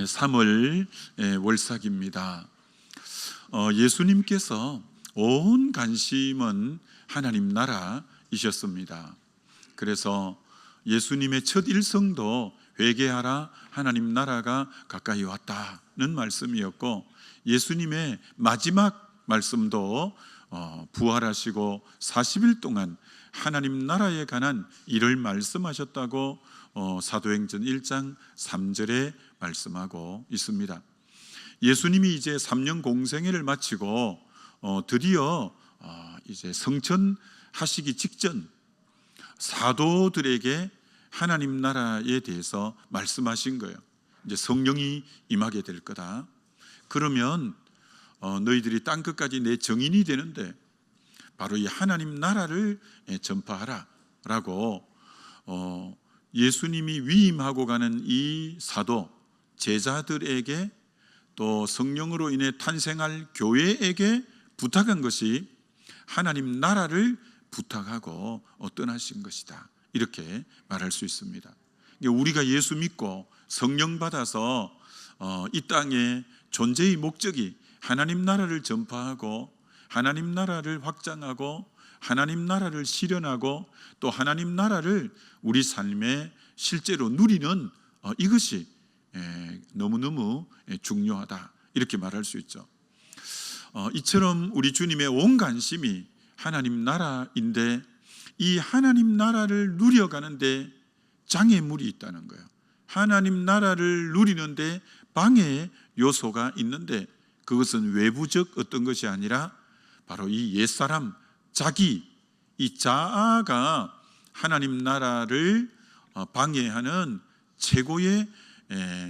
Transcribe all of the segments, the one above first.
3월 월삭입니다. 예수님께서 온 관심은 하나님 나라이셨습니다. 그래서 예수님의 첫 일성도 회개하라, 하나님 나라가 가까이 왔다는 말씀이었고, 예수님의 마지막 말씀도 부활하시고 40일 동안 하나님 나라에 관한 일을 말씀하셨다고 사도행전 1장 3절에 말씀하고 있습니다. 예수님이 이제 3년 공생애를 마치고 드디어 이제 성천하시기 직전 사도들에게 하나님 나라에 대해서 말씀하신 거예요. 이제 성령이 임하게 될 거다. 그러면 너희들이 땅 끝까지 내 증인이 되는데 바로 이 하나님 나라를 전파하라 라고 예수님이 위임하고 가는 이 사도 제자들에게 또 성령으로 인해 탄생할 교회에게 부탁한 것이 하나님 나라를 부탁하고 떠나신 것이다, 이렇게 말할 수 있습니다. 우리가 예수 믿고 성령 받아서 이 땅의 존재의 목적이 하나님 나라를 전파하고 하나님 나라를 확장하고 하나님 나라를 실현하고 또 하나님 나라를 우리 삶에 실제로 누리는 이것이 너무너무 중요하다, 이렇게 말할 수 있죠. 이처럼 우리 주님의 온 관심이 하나님 나라인데 이 하나님 나라를 누려가는데 장애물이 있다는 거예요. 하나님 나라를 누리는데 방해 요소가 있는데 그것은 외부적 어떤 것이 아니라 바로 이 옛사람, 자기, 이 자아가 하나님 나라를 방해하는 최고의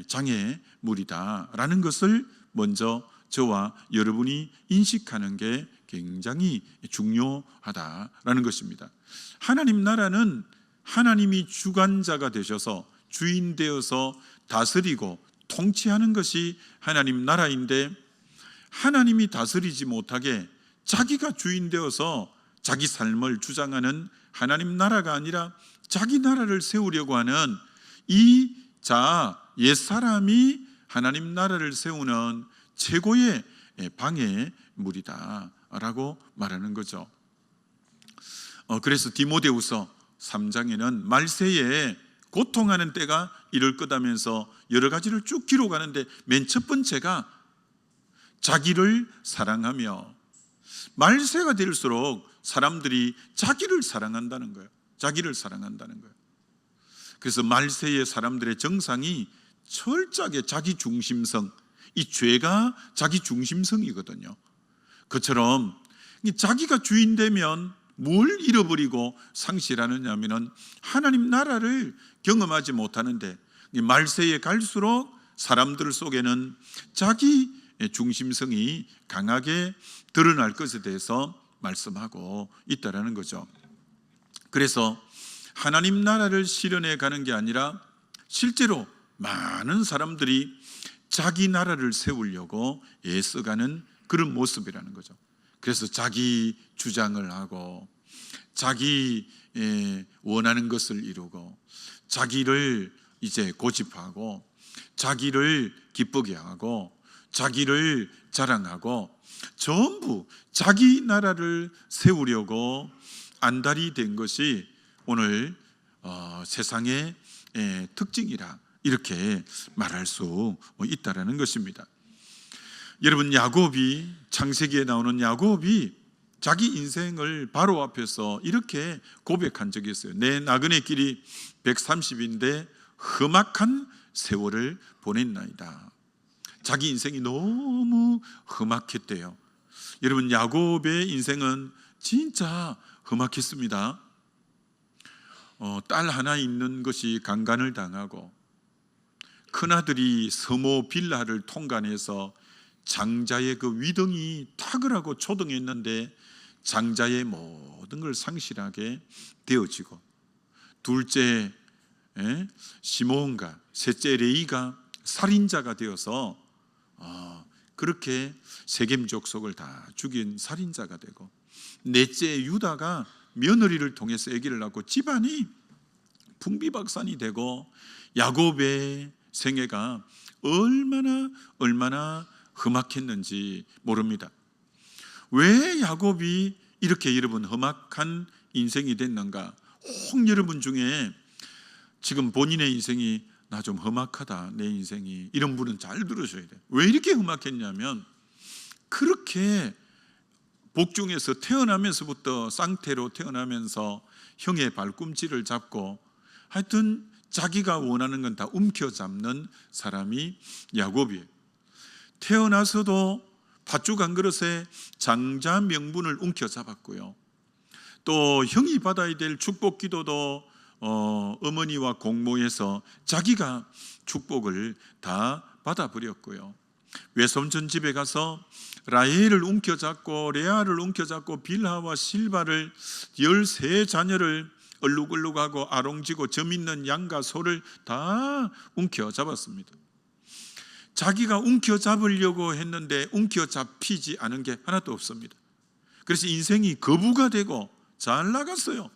장애물이다라는 것을 먼저 저와 여러분이 인식하는 게 굉장히 중요하다라는 것입니다. 하나님 나라는 하나님이 주관자가 되셔서 주인 되어서 다스리고 통치하는 것이 하나님 나라인데, 하나님이 다스리지 못하게 자기가 주인 되어서 자기 삶을 주장하는 하나님 나라가 아니라 자기 나라를 세우려고 하는 이 자아, 옛사람이 하나님 나라를 세우는 최고의 방해물이다라고 말하는 거죠. 그래서 디모데후서 3장에는 말세에 고통하는 때가 이를 거다면서 여러 가지를 쭉 기록하는데 맨 첫 번째가 자기를 사랑하며, 말세가 될수록 사람들이 자기를 사랑한다는 거예요. 자기를 사랑한다는 거예요. 그래서 말세의 사람들의 정상이 철저하게 자기 중심성, 이 죄가 자기 중심성이거든요. 그처럼 자기가 주인 되면 뭘 잃어버리고 상실하느냐면은 하나님 나라를 경험하지 못하는데, 말세에 갈수록 사람들 속에는 자기 중심성이 강하게 드러날 것에 대해서 말씀하고 있다라는 거죠. 그래서 하나님 나라를 실현해 가는 게 아니라 실제로 많은 사람들이 자기 나라를 세우려고 애써가는 그런 모습이라는 거죠. 그래서 자기 주장을 하고 자기 원하는 것을 이루고 자기를 이제 고집하고 자기를 기쁘게 하고 자기를 자랑하고 전부 자기 나라를 세우려고 안달이 된 것이 오늘 세상의 특징이라, 이렇게 말할 수 있다라는 것입니다. 여러분, 야곱이, 창세기에 나오는 야곱이 자기 인생을 바로 앞에서 이렇게 고백한 적이 있어요. 내 나그네 길이 130인데 험악한 세월을 보냈나이다. 자기 인생이 너무 험악했대요. 여러분, 야곱의 인생은 진짜 험악했습니다. 딸 하나 있는 것이 강간을 당하고, 큰아들이 서모 빌라를 통간해서 장자의 그 위등이 탁을하고 초등했는데 장자의 모든 걸 상실하게 되어지고, 둘째 시몬과 셋째 레이가 살인자가 되어서 그렇게 세겜 족속을 다 죽인 살인자가 되고, 넷째 유다가 며느리를 통해서 아기를 낳고 집안이 풍비박산이 되고 야곱의 생애가 얼마나 험악했는지 모릅니다. 왜 야곱이 이렇게 여러분 험악한 인생이 됐는가? 혹 여러분 중에 지금 본인의 인생이 나 좀 험악하다, 내 인생이, 이런 분은 잘 들으셔야 돼요. 왜 이렇게 험악했냐면 그렇게 복중에서 태어나면서부터 쌍태로 태어나면서 형의 발꿈치를 잡고 하여튼 자기가 원하는 건 다 움켜잡는 사람이 야곱이에요. 태어나서도 팥죽 한 그릇에 장자 명분을 움켜잡았고요. 또 형이 받아야 될 축복 기도도 어머니와 공모해서 자기가 축복을 다 받아버렸고요. 외손전 집에 가서 라헬을 움켜잡고 레아를 움켜잡고 빌하와 실바를 13자녀를 얼룩얼룩하고 아롱지고 점 있는 양과 소를 다 움켜잡았습니다. 자기가 움켜잡으려고 했는데 움켜잡히지 않은 게 하나도 없습니다. 그래서 인생이 거부가 되고 잘 나갔어요.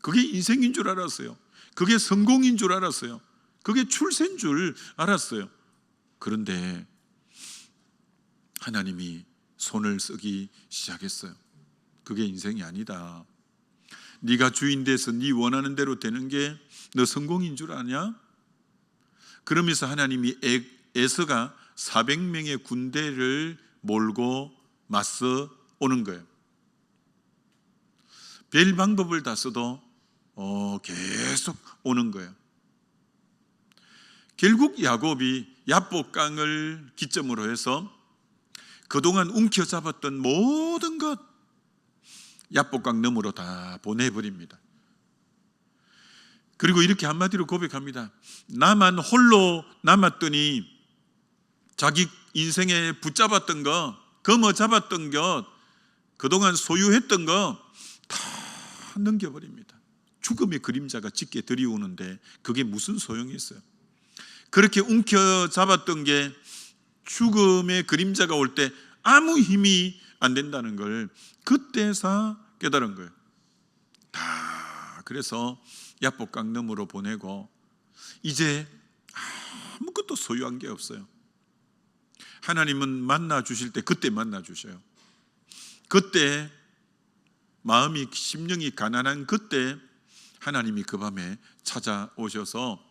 그게 인생인 줄 알았어요. 그게 성공인 줄 알았어요. 그게 출세인 줄 알았어요. 그런데 하나님이 손을 쓰기 시작했어요. 그게 인생이 아니다. 네가 주인 돼서 네 원하는 대로 되는 게 너 성공인 줄 아냐? 그러면서 하나님이 에서가 400명의 군대를 몰고 맞서 오는 거예요. 별 방법을 다 써도 계속 오는 거예요. 결국 야곱이 야복강을 기점으로 해서 그동안 움켜잡았던 모든 것 야복강 너머로 다 보내버립니다. 그리고 이렇게 한마디로 고백합니다. 나만 홀로 남았더니 자기 인생에 붙잡았던 것, 거머잡았던 것, 그동안 소유했던 것 다 넘겨버립니다. 죽음의 그림자가 짙게 들이오는데 그게 무슨 소용이 있어요? 그렇게 움켜잡았던 게 죽음의 그림자가 올 때 아무 힘이 안 된다는 걸 그때서 깨달은 거예요. 다 그래서 야복강 너머로 보내고 이제 아무것도 소유한 게 없어요. 하나님은 만나 주실 때 그때 만나 주셔요. 그때 마음이 심령이 가난한 그때 하나님이 그 밤에 찾아오셔서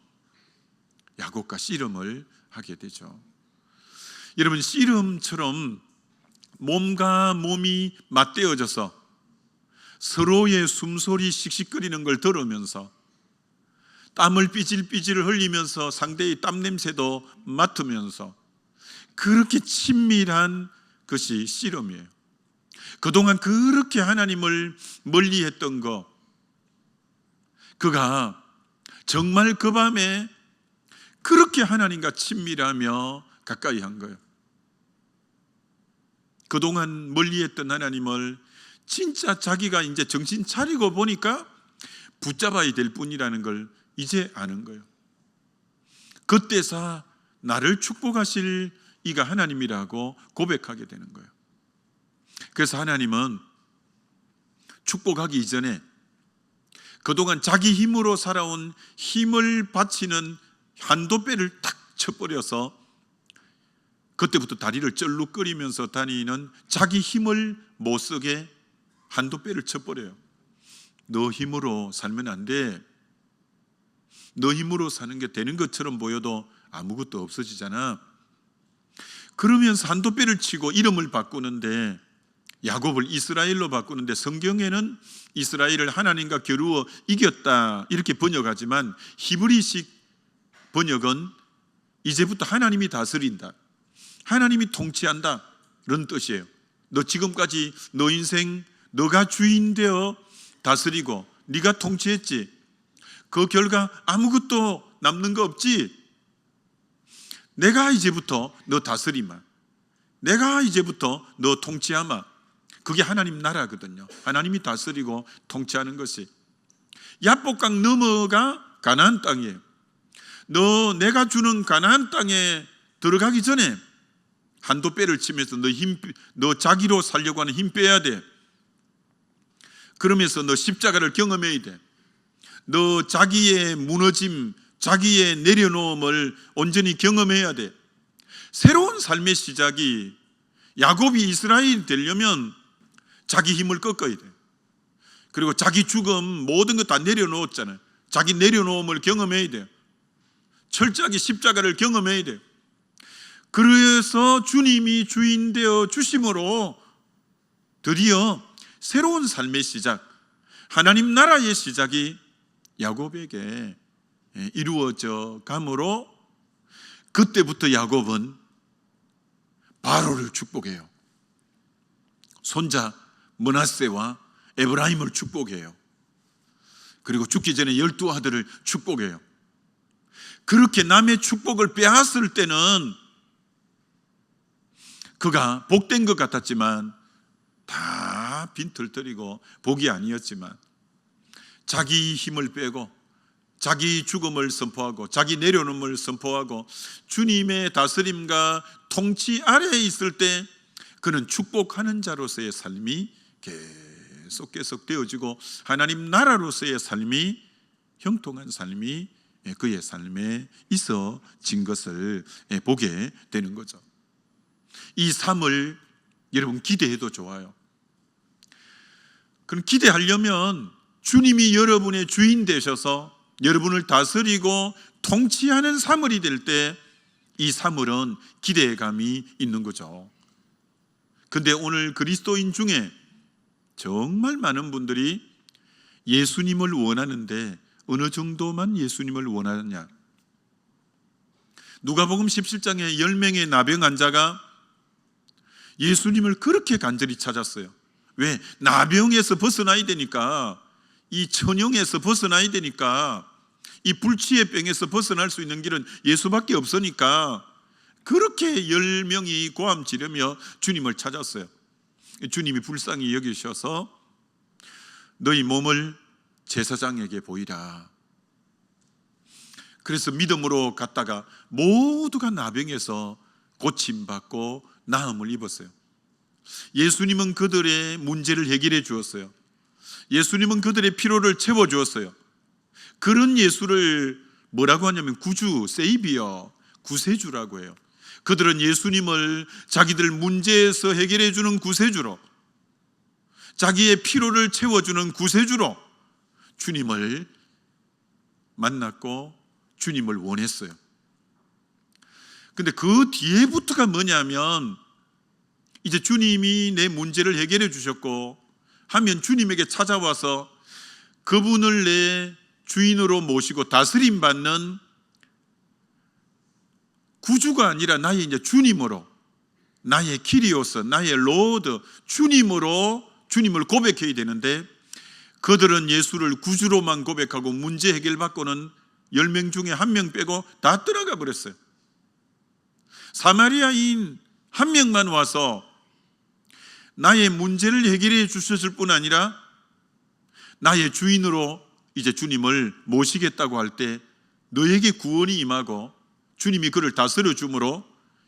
야곱과 씨름을 하게 되죠. 여러분, 씨름처럼 몸과 몸이 맞대어져서 서로의 숨소리 씩씩거리는 걸 들으면서 땀을 삐질삐질 흘리면서 상대의 땀 냄새도 맡으면서 그렇게 친밀한 것이 씨름이에요. 그동안 그렇게 하나님을 멀리했던 거, 그가 정말 그 밤에 그렇게 하나님과 친밀하며 가까이 한 거예요. 그동안 멀리했던 하나님을 진짜 자기가 이제 정신 차리고 보니까 붙잡아야 될 뿐이라는 걸 이제 아는 거예요. 그때서 나를 축복하실 이가 하나님이라고 고백하게 되는 거예요. 그래서 하나님은 축복하기 이전에 그동안 자기 힘으로 살아온 힘을 바치는 한도배를 탁 쳐버려서 그때부터 다리를 쩔룩거리면서 다니는 자기 힘을 못 쓰게 한도배를 쳐버려요. 너 힘으로 살면 안 돼. 너 힘으로 사는 게 되는 것처럼 보여도 아무것도 없어지잖아. 그러면서 한도배를 치고 이름을 바꾸는데 야곱을 이스라엘로 바꾸는데 성경에는 이스라엘을 하나님과 겨루어 이겼다 이렇게 번역하지만 히브리식 번역은 이제부터 하나님이 다스린다, 하나님이 통치한다 이런 뜻이에요. 너 지금까지 너 인생 너가 주인 되어 다스리고 네가 통치했지. 그 결과 아무것도 남는 거 없지. 내가 이제부터 너 다스리마, 내가 이제부터 너 통치하마. 그게 하나님 나라거든요. 하나님이 다스리고 통치하는 것이. 야복강 너머가 가나안 땅이에요. 너 내가 주는 가나안 땅에 들어가기 전에 한도배를 치면서 너 자기로 살려고 하는 힘 빼야 돼. 그러면서 너 십자가를 경험해야 돼. 너 자기의 무너짐, 자기의 내려놓음을 온전히 경험해야 돼. 새로운 삶의 시작이 야곱이 이스라엘이 되려면 자기 힘을 꺾어야 돼요. 그리고 자기 죽음 모든 것 다 내려놓았잖아요. 자기 내려놓음을 경험해야 돼요. 철저하게 십자가를 경험해야 돼요. 그래서 주님이 주인 되어 주심으로 드디어 새로운 삶의 시작, 하나님 나라의 시작이 야곱에게 이루어져 가므로 그때부터 야곱은 바로를 축복해요. 손자 므낫세와 에브라임을 축복해요. 그리고 죽기 전에 12아들을 축복해요. 그렇게 남의 축복을 빼앗을 때는 그가 복된 것 같았지만 다 빈털터리고 복이 아니었지만 자기 힘을 빼고 자기 죽음을 선포하고 자기 내려놓음을 선포하고 주님의 다스림과 통치 아래에 있을 때 그는 축복하는 자로서의 삶이 계속 되어지고 하나님 나라로서의 삶이 형통한 삶이 그의 삶에 있어진 것을 보게 되는 거죠. 이 삶을 여러분 기대해도 좋아요. 그럼 기대하려면 주님이 여러분의 주인 되셔서 여러분을 다스리고 통치하는 사물이 될 때 이 사물은 기대감이 있는 거죠. 근데 오늘 그리스도인 중에 정말 많은 분들이 예수님을 원하는데 어느 정도만 예수님을 원하느냐. 누가복음 17장에 10명의 나병 환자가 예수님을 그렇게 간절히 찾았어요. 왜? 나병에서 벗어나야 되니까, 이 천형에서 벗어나야 되니까, 이 불치의 병에서 벗어날 수 있는 길은 예수밖에 없으니까 그렇게 10명이 고함 지르며 주님을 찾았어요. 주님이 불쌍히 여기셔서 너희 몸을 제사장에게 보이라. 그래서 믿음으로 갔다가 모두가 나병에서 고침받고 나음을 입었어요. 예수님은 그들의 문제를 해결해 주었어요. 예수님은 그들의 피로를 채워 주었어요. 그런 예수를 뭐라고 하냐면 구주, 세이비어, 구세주라고 해요. 그들은 예수님을 자기들 문제에서 해결해 주는 구세주로, 자기의 피로를 채워주는 구세주로 주님을 만났고 주님을 원했어요. 근데 그 뒤에부터가 뭐냐면 이제 주님이 내 문제를 해결해 주셨고 하면 주님에게 찾아와서 그분을 내 주인으로 모시고 다스림 받는 구주가 아니라 나의 이제 주님으로, 나의 키리오스, 나의 로드, 주님으로 주님을 고백해야 되는데 그들은 예수를 구주로만 고백하고 문제 해결받고는 10명 중에 1명 빼고 다 떠나가 버렸어요. 사마리아인 1명만 와서 나의 문제를 해결해 주셨을 뿐 아니라 나의 주인으로 이제 주님을 모시겠다고 할 때 너에게 구원이 임하고 주님이 그를 다스려 주므로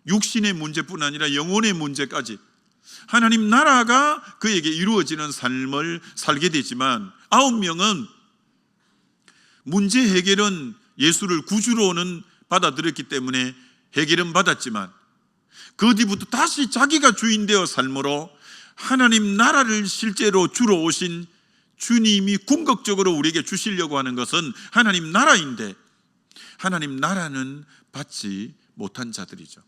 육신의 문제뿐 아니라 영혼의 문제까지 하나님 나라가 그에게 이루어지는 삶을 살게 되지만 9명은 문제 해결은 예수를 구주로는 받아들였기 때문에 해결은 받았지만 그 뒤부터 다시 자기가 주인 되어 삶으로 하나님 나라를 실제로 주러 오신 주님이 궁극적으로 우리에게 주시려고 하는 것은 하나님 나라인데 하나님 나라는 받지 못한 자들이죠.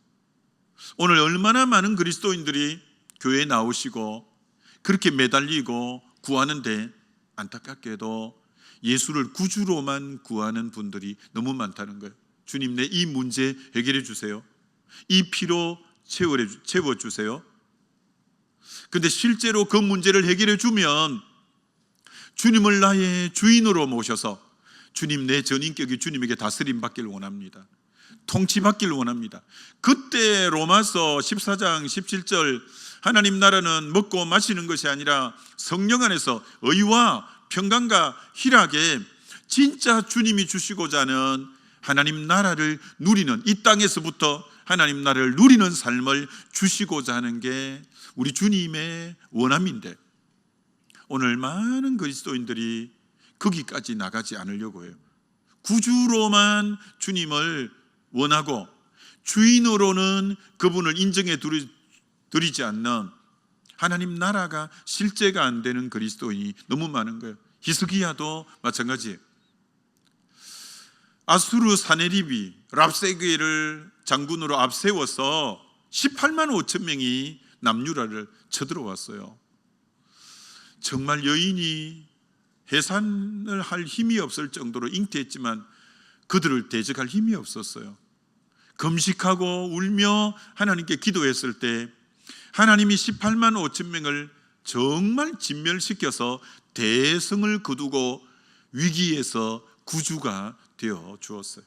오늘 얼마나 많은 그리스도인들이 교회에 나오시고 그렇게 매달리고 구하는데 안타깝게도 예수를 구주로만 구하는 분들이 너무 많다는 거예요. 주님, 내 이 문제 해결해 주세요. 이 피로 채워주세요. 근데 실제로 그 문제를 해결해 주면 주님을 나의 주인으로 모셔서 주님, 내 전인격이 주님에게 다스림 받기를 원합니다. 통치받기를 원합니다. 그때 로마서 14장 17절 하나님 나라는 먹고 마시는 것이 아니라 성령 안에서 의와 평강과 희락에 진짜 주님이 주시고자 하는 하나님 나라를 누리는, 이 땅에서부터 하나님 나라를 누리는 삶을 주시고자 하는 게 우리 주님의 원함인데 오늘 많은 그리스도인들이 거기까지 나가지 않으려고 해요. 구주로만 주님을 원하고 주인으로는 그분을 인정해 드리지 않는 하나님 나라가 실제가 안 되는 그리스도인이 너무 많은 거예요. 히스기야도 마찬가지예요. 아수르 사네립이 랍세게를 장군으로 앞세워서 18만 5천 명이 남유라를 쳐들어왔어요. 정말 여인이 해산을 할 힘이 없을 정도로 잉태했지만 그들을 대적할 힘이 없었어요. 금식하고 울며 하나님께 기도했을 때 하나님이 18만 5천 명을 정말 진멸시켜서 대성을 거두고 위기에서 구주가 되어 주었어요.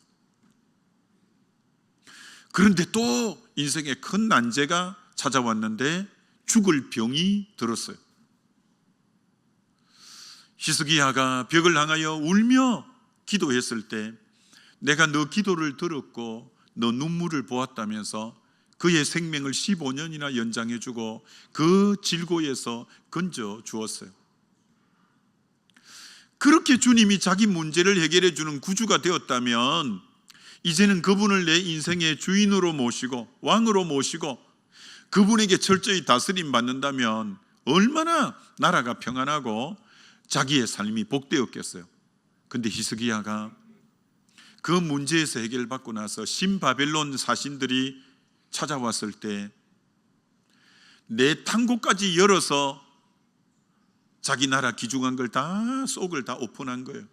그런데 또 인생에 큰 난제가 찾아왔는데 죽을 병이 들었어요. 히스기야가 벽을 향하여 울며 기도했을 때 내가 너 기도를 들었고 너 눈물을 보았다면서 그의 생명을 15년이나 연장해 주고 그 질고에서 건져 주었어요. 그렇게 주님이 자기 문제를 해결해 주는 구주가 되었다면 이제는 그분을 내 인생의 주인으로 모시고 왕으로 모시고 그분에게 철저히 다스림 받는다면 얼마나 나라가 평안하고 자기의 삶이 복되었겠어요. 근데 히스기야가 그 문제에서 해결받고 나서 신바벨론 사신들이 찾아왔을 때 내 탕고까지 열어서 자기 나라 기중한 걸 다 속을 다 오픈한 거예요.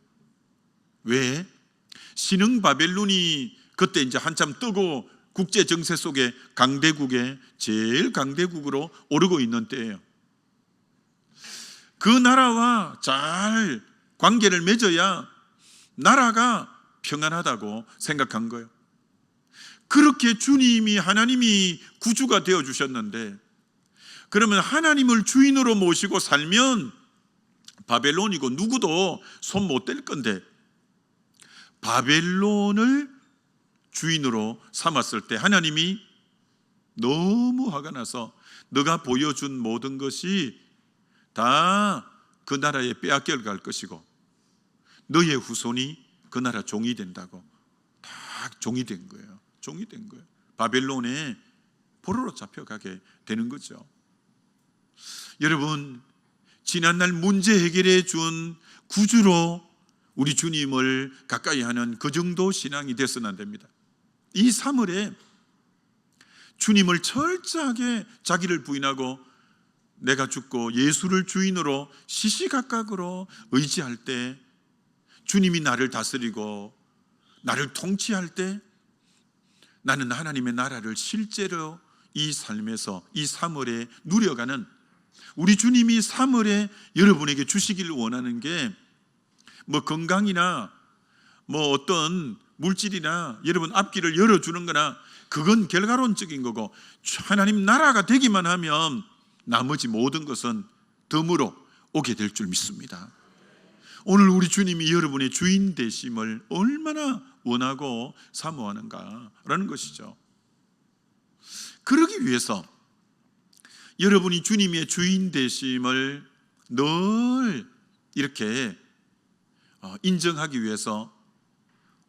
왜? 신흥 바벨론이 그때 이제 한참 뜨고 국제 정세 속에 강대국의 제일 강대국으로 오르고 있는 때예요. 그 나라와 잘 관계를 맺어야 나라가 평안하다고 생각한 거예요. 그렇게 주님이 하나님이 구주가 되어 주셨는데 그러면 하나님을 주인으로 모시고 살면 바벨론이고 누구도 손 못 댈 건데 바벨론을 주인으로 삼았을 때 하나님이 너무 화가 나서 너가 보여준 모든 것이 다 그 나라에 빼앗겨 갈 것이고 너의 후손이 그 나라 종이 된다고 다 종이 된 거예요. 종이 된 거예요. 바벨론에 포로로 잡혀가게 되는 거죠. 여러분, 지난날 문제 해결해 준 구주로 우리 주님을 가까이 하는 그 정도 신앙이 되어서는 안 됩니다. 이 3월에 주님을 철저하게 자기를 부인하고 내가 죽고 예수를 주인으로 시시각각으로 의지할 때 주님이 나를 다스리고 나를 통치할 때 나는 하나님의 나라를 실제로 이 삶에서 이 3월에 누려가는 우리 주님이 3월에 여러분에게 주시기를 원하는 게 뭐 건강이나 뭐 어떤 물질이나 여러분 앞길을 열어주는 거나 그건 결과론적인 거고 하나님 나라가 되기만 하면 나머지 모든 것은 덤으로 오게 될 줄 믿습니다. 오늘 우리 주님이 여러분의 주인 되심을 얼마나 원하고 사모하는가라는 것이죠. 그러기 위해서 여러분이 주님의 주인 되심을 늘 이렇게 인정하기 위해서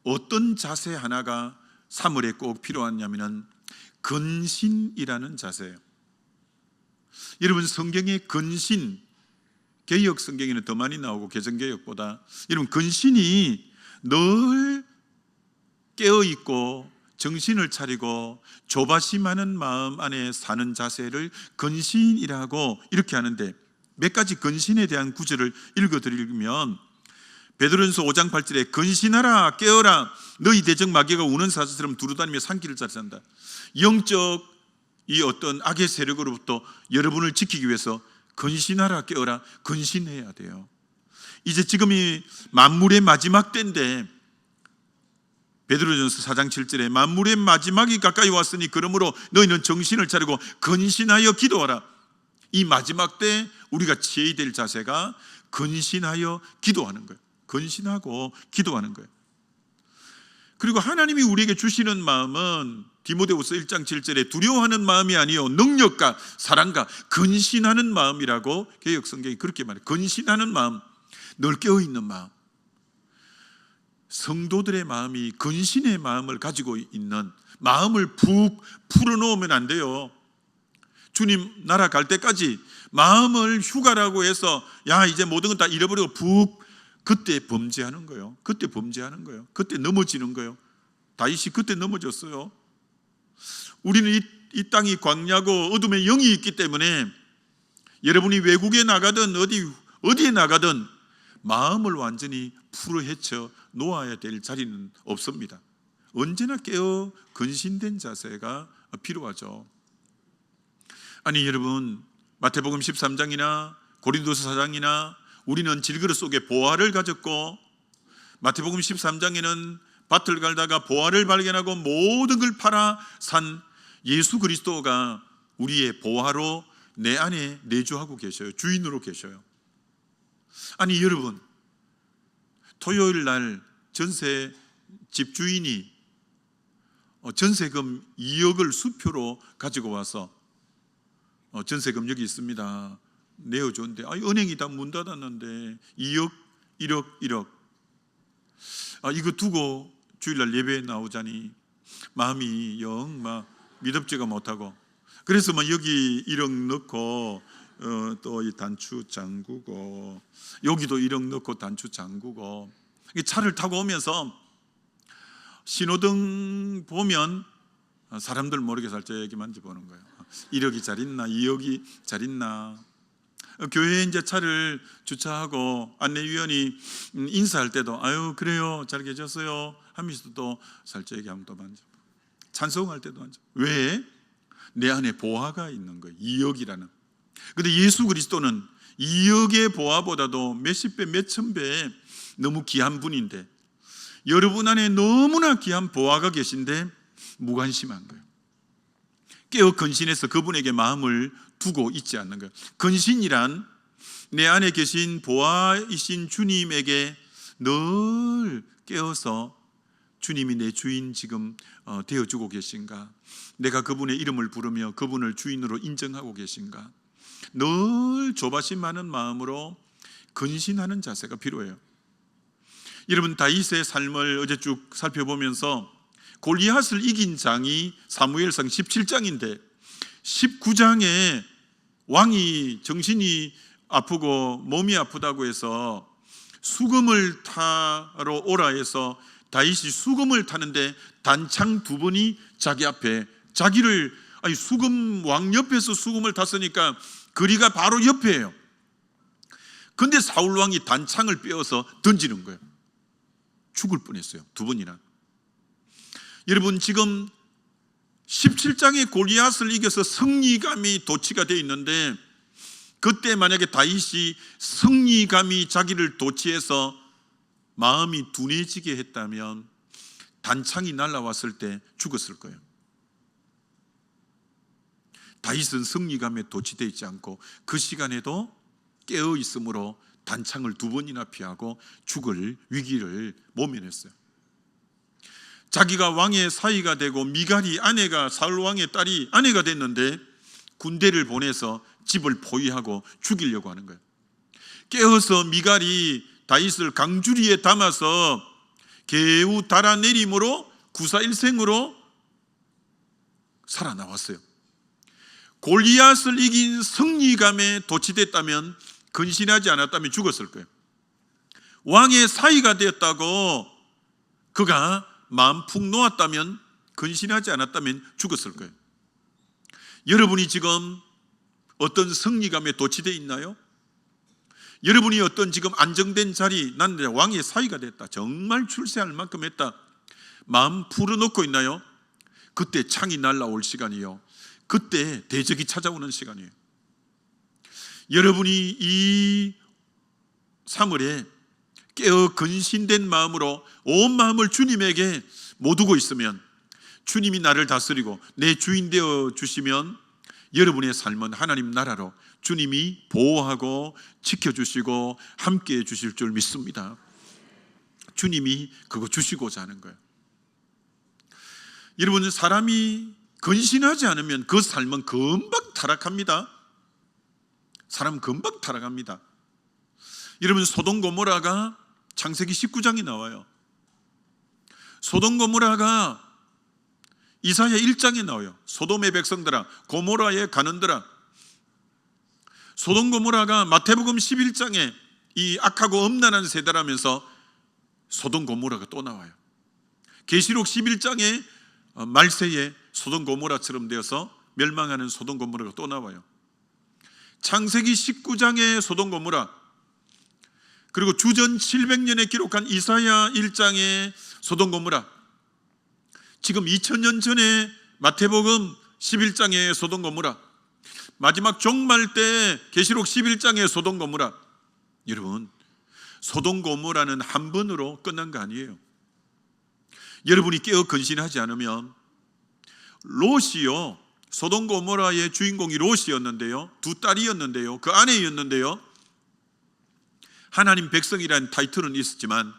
어떤 자세 하나가 3월에 꼭 필요하냐면 근신이라는 자세예요. 여러분 성경에 근신, 개역 성경에는 더 많이 나오고 개정개역보다 여러분 근신이 늘 깨어있고 정신을 차리고 조바심하는 마음 안에 사는 자세를 근신이라고 이렇게 하는데 몇 가지 근신에 대한 구절을 읽어드리면 베드로전서 5장 8절에 근신하라 깨어라 너희 대적 마귀가 우는 사자처럼 두루다니며 산길을 잘 산다. 영적 이 어떤 악의 세력으로부터 여러분을 지키기 위해서 근신하라 깨어라 근신해야 돼요. 이제 지금이 만물의 마지막 때인데 베드로전서 4장 7절에 만물의 마지막이 가까이 왔으니 그러므로 너희는 정신을 차리고 근신하여 기도하라. 이 마지막 때 우리가 취해야 될 자세가 근신하여 기도하는 거예요. 근신하고 기도하는 거예요. 그리고 하나님이 우리에게 주시는 마음은 디모데후서 1장 7절에 두려워하는 마음이 아니요 능력과 사랑과 근신하는 마음이라고 개역 성경이 그렇게 말해요. 근신하는 마음, 늘 깨어있는 마음. 성도들의 마음이 근신의 마음을 가지고 있는 마음을 푹 풀어놓으면 안 돼요. 주님 나라 갈 때까지 마음을 휴가라고 해서 야 이제 모든 건 다 잃어버리고 푹, 그때 범죄하는 거예요. 그때 범죄하는 거예요. 그때 넘어지는 거예요. 다윗이 그때 넘어졌어요. 우리는 이 땅이 광야고 어둠의 영이 있기 때문에 여러분이 외국에 나가든 어디에 나가든 마음을 완전히 풀어헤쳐 놓아야 될 자리는 없습니다. 언제나 깨어 근신된 자세가 필요하죠. 아니 여러분, 마태복음 13장이나 고린도서 4장이나 우리는 질그릇 속에 보화를 가졌고, 마태복음 13장에는 밭을 갈다가 보화를 발견하고 모든 걸 팔아 산 예수 그리스도가 우리의 보화로 내 안에 내주하고 계셔요. 주인으로 계셔요. 아니 여러분, 토요일 날 전세 집주인이 전세금 2억을 수표로 가지고 와서 전세금 여기 있습니다 내어줬는데, 은행이 다 문 닫았는데 2억, 1억 이거 두고 주일날 예배에 나오자니 마음이 영 막 미덥지가 못하고, 그래서 막 여기 1억 넣고 또 이 단추 잠그고, 여기도 1억 넣고 단추 잠그고, 차를 타고 오면서 신호등 보면 사람들 모르게 살짝 여기 만져보는 거예요. 1억이 잘 있나, 2억이 잘 있나. 교회에 이제 차를 주차하고 안내위원이 인사할 때도 아유 그래요 잘 계셨어요 하면서 또 살짝 여기 한번 또 만져. 찬송할 때도 만져. 왜? 내 안에 보화가 있는 거예요. 2억이라는. 근데 예수 그리스도는 2억의 보화보다도 몇십 배, 몇천 배 너무 귀한 분인데, 여러분 안에 너무나 귀한 보화가 계신데 무관심한 거예요. 깨어 근신해서 그분에게 마음을 두고 있지 않는 거예요. 근신이란 내 안에 계신 보화이신 주님에게 늘 깨어서 주님이 내 주인 지금 되어주고 계신가, 내가 그분의 이름을 부르며 그분을 주인으로 인정하고 계신가, 늘 조바심 많은 마음으로 근신하는 자세가 필요해요. 여러분, 다윗의 삶을 어제 쭉 살펴보면서 골리앗을 이긴 장이 사무엘상 17장인데 19장에 왕이 정신이 아프고 몸이 아프다고 해서 수금을 타러 오라 해서 다윗이 수금을 타는데 단창 두 번이 자기 앞에, 자기를 수금 왕 옆에서 수금을 탔으니까 거리가 바로 옆에예요. 근데 사울 왕이 단창을 빼어서 던지는 거예요. 죽을 뻔했어요. 두 번이나. 여러분, 지금 17장의 골리앗을 이겨서 승리감이 도취가 되어 있는데, 그때 만약에 다윗이 승리감이 자기를 도취해서 마음이 둔해지게 했다면 단창이 날아왔을 때 죽었을 거예요. 다윗은 승리감에 도취되어 있지 않고 그 시간에도 깨어 있으므로 단창을 두 번이나 피하고 죽을 위기를 모면했어요. 자기가 왕의 사위가 되고 미갈이 아내가 사울 왕의 딸이 아내가 됐는데 군대를 보내서 집을 포위하고 죽이려고 하는 거예요. 깨어서 미갈이 다윗을 강주리에 담아서 개우 달아내림으로 구사일생으로 살아나왔어요. 골리앗을 이긴 승리감에 도취됐다면, 근신하지 않았다면 죽었을 거예요. 왕의 사위가 되었다고 그가 마음 푹 놓았다면, 근신하지 않았다면 죽었을 거예요. 여러분이 지금 어떤 승리감에 도취되어 있나요? 여러분이 어떤 지금 안정된 자리, 난 왕의 사위가 됐다, 정말 출세할 만큼 했다, 마음 풀어놓고 있나요? 그때 창이 날아올 시간이요, 그때 대적이 찾아오는 시간이에요. 여러분이 이 3월에 깨어 근신된 마음으로 온 마음을 주님에게 모두고 있으면, 주님이 나를 다스리고 내 주인 되어 주시면 여러분의 삶은 하나님 나라로 주님이 보호하고 지켜주시고 함께해 주실 줄 믿습니다. 주님이 그거 주시고자 하는 거예요. 여러분, 사람이 근신하지 않으면 그 삶은 금방 타락합니다. 사람 금방 타락합니다. 여러분, 소돔 고모라가 창세기 19장이 나와요. 소돔 고모라가 이사야 1장에 나와요. 소돔의 백성들아, 고모라의 가는들아. 소돔 고모라가 마태복음 11장에 이 악하고 엄란한 세대라면서 소돔 고모라가 또 나와요. 계시록 11장에 말세에 소돔 고모라처럼 되어서 멸망하는 소돔 고모라가 또 나와요. 창세기 19장의 소돔 고모라, 그리고 주전 700년에 기록한 이사야 1장의 소돔 고모라, 지금 2000년 전에 마태복음 11장의 소돔 고모라, 마지막 종말 때 계시록 11장의 소돔 고모라. 여러분, 소돔 고모라는 한 번으로 끝난 거 아니에요. 여러분이 깨어 근신하지 않으면, 롯이요, 소돔 고모라의 주인공이 롯이었는데요, 두 딸이었는데요, 그 아내였는데요, 하나님 백성이라는 타이틀은 있었지만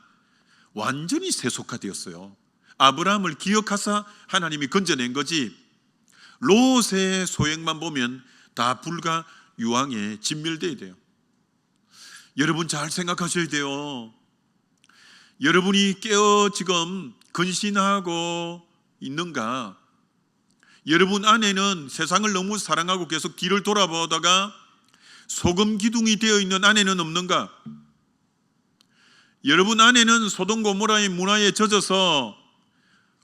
완전히 세속화되었어요. 아브라함을 기억하사 하나님이 건져낸 거지, 롯의 소행만 보면 다 불과 유황에 진멸되어야 돼요. 여러분 잘 생각하셔야 돼요. 여러분이 깨어 지금 근신하고 있는가? 여러분 안에는 세상을 너무 사랑하고 계속 뒤를 돌아보다가 소금 기둥이 되어 있는 안에는 없는가? 여러분 안에는 소돔 고모라의 문화에 젖어서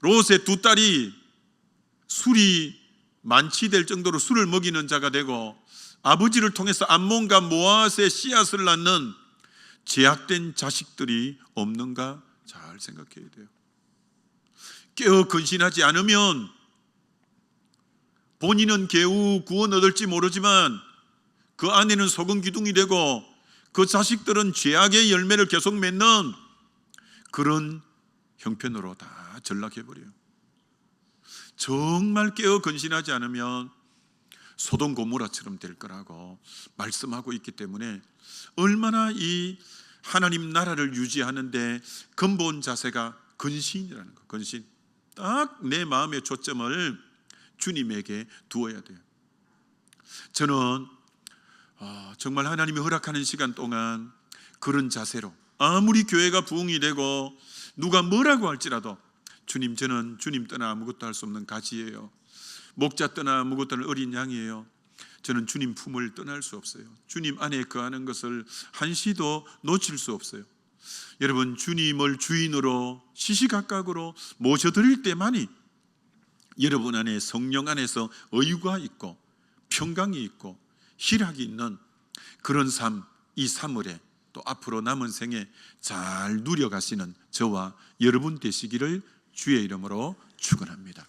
롯의 두 딸이 술이 만취될 정도로 술을 먹이는 자가 되고, 아버지를 통해서 암몬과 모앗의 씨앗을 낳는 제약된 자식들이 없는가? 잘 생각해야 돼요. 깨어 근신하지 않으면 본인은 겨우 구원 얻을지 모르지만 그 안에는 소금 기둥이 되고 그 자식들은 죄악의 열매를 계속 맺는 그런 형편으로 다 전락해버려요. 정말 깨어 근신하지 않으면 소돔 고모라처럼 될 거라고 말씀하고 있기 때문에, 얼마나 이 하나님 나라를 유지하는데 근본 자세가 근신이라는 거. 근신. 딱 내 마음의 초점을 주님에게 두어야 돼요. 저는 정말 하나님이 허락하는 시간 동안 그런 자세로, 아무리 교회가 부흥이 되고 누가 뭐라고 할지라도, 주님, 저는 주님 떠나 아무것도 할 수 없는 가지예요. 목자 떠나 아무것도 할 어린 양이에요. 저는 주님 품을 떠날 수 없어요. 주님 안에 거하는 것을 한시도 놓칠 수 없어요. 여러분, 주님을 주인으로 시시각각으로 모셔드릴 때만이 여러분 안에 성령 안에서 의유가 있고 평강이 있고 희락이 있는 그런 삶, 이 사물에 또 앞으로 남은 생에 잘 누려가시는 저와 여러분 되시기를 주의 이름으로 축원합니다.